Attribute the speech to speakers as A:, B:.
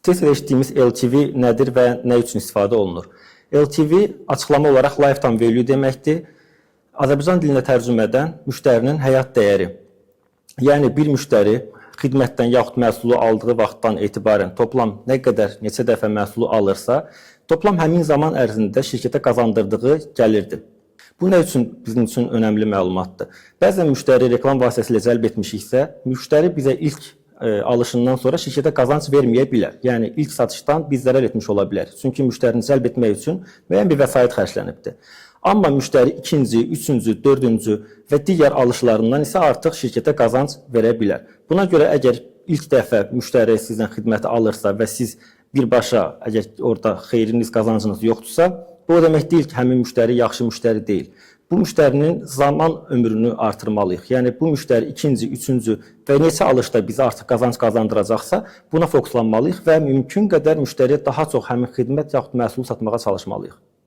A: Tez-tez eşitdiyimiz LTV nədir və nə üçün istifadə olunur? LTV açıqlama olaraq lifetime value deməkdir. Azərbaycan dilində tərcümədən müştərinin həyat dəyəri. Yəni bir müştəri xidmətdən yaxud məhsulu aldığı vaxtdan etibarən toplam nə qədər, neçə dəfə məhsulu alırsa, toplam həmin zaman ərzində şirkətə qazandırdığı gəlirdir. Bu nə üçün bizim üçün önəmli məlumatdır? Bəzən müştəri reklam vasitəsilə cəlb etmişiksə, müştəri bizə ilk alışından sonra şirkətə qazanc verməyə bilər. Yəni ilk satışdan biz zərər etmiş ola bilər. Çünki müştərini cəlb etmək üçün müəyyən bir vəsait xərclənibdir. Amma müştəri ikinci, üçüncü, dördüncü və digər alışlarından isə artıq şirkətə qazanc verə bilər. Buna görə əgər ilk dəfə müştəri sizdən xidməti alırsa və siz birbaşa əgər orada xeyriniz, qazancınız yoxdursa, bu o demək deyil ki, həmin müştəri yaxşı müştəri deyil. Bu müştərinin zaman ömrünü artırmalıyıq. Yəni bu müştəri ikinci, üçüncü və neçə alışda bizə artıq qazanc qazandıracaqsa, buna fokuslanmalıyıq və mümkün qədər müştəriyə daha çox həmin xidmət yaxud məhsul satmağa çalışmalıyıq.